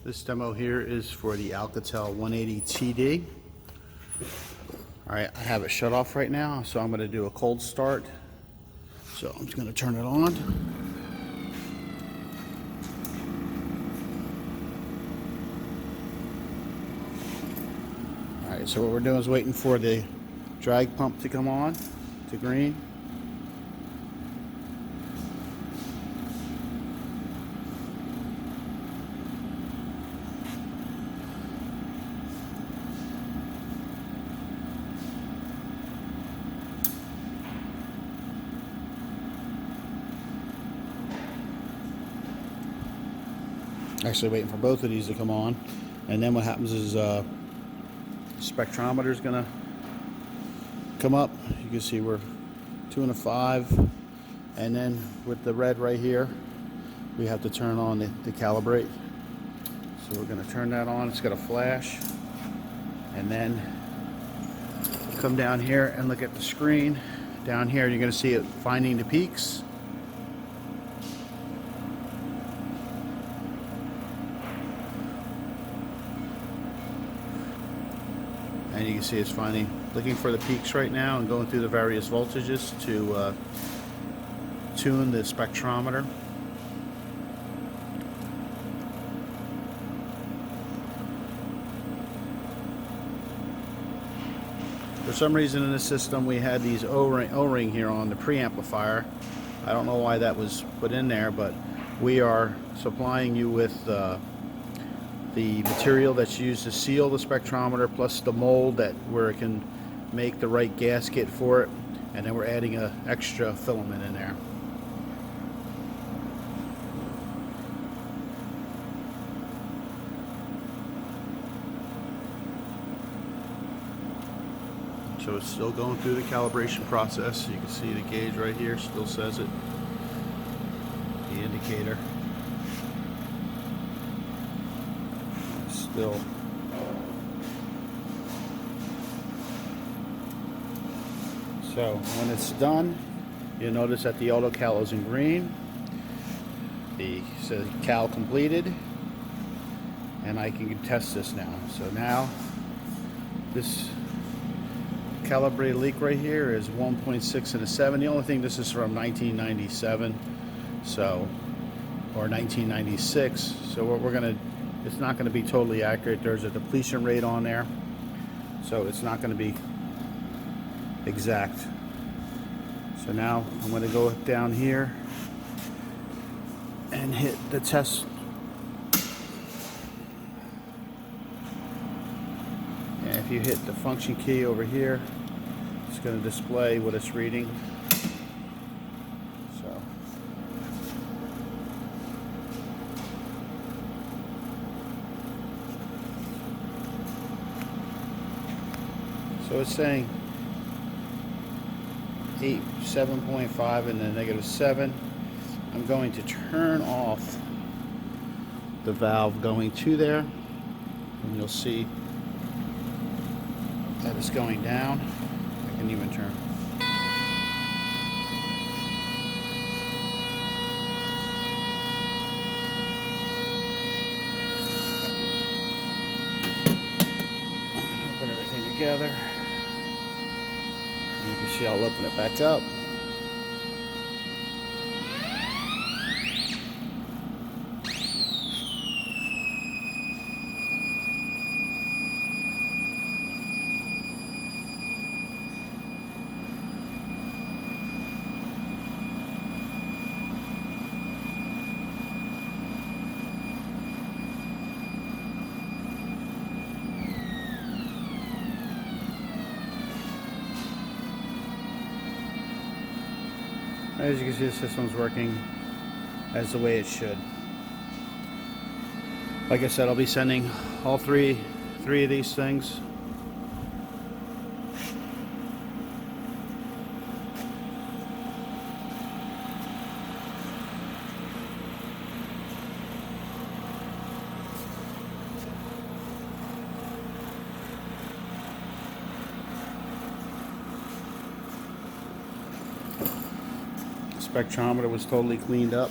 This demo here is for the Alcatel 180TD. Alright, I have it shut off right now, so I'm going to do a cold start. So I'm just going to turn it on. Alright, so what we're doing is waiting for the drag pump to come on to green. Actually waiting for both of these to come on, and then what happens is spectrometer is gonna come up. You can see we're 2 and a 5, and then with the red right here we have to turn on the calibrate. So we're going to turn that on. It's got a flash, and then come down here and look at the screen. Down here you're going to see it finding the peaks. And you can see it's looking for the peaks right now and going through the various voltages to tune the spectrometer. For some reason in the system we had these O-ring here on the preamplifier. I don't know why that was put in there, but we are supplying you with the material that's used to seal the spectrometer, plus the mold where it can make the right gasket for it, and then we're adding an extra filament in there. So it's still going through the calibration process. You can see the gauge right here still says it, the indicator. Still. So when it's done, you'll notice that the auto cal is in green. It says cal completed, and I can test this now. So now this calibrated leak right here is 1.6 and a 7. The only thing, this is from 1997, so, or 1996. So what we're gonna, it's not going to be totally accurate. There's a depletion rate on there, so it's not going to be exact. So now I'm going to go down here and hit the test. And if you hit the function key over here, it's going to display what it's reading. So it's saying 7.5 and then -7. I'm going to turn off the valve going to there, and you'll see that it's going down. I can even turn. Put everything together. You can see I'll open it back up. As you can see, the system's working as the way it should. Like I said, I'll be sending all three of these things. Spectrometer was totally cleaned up.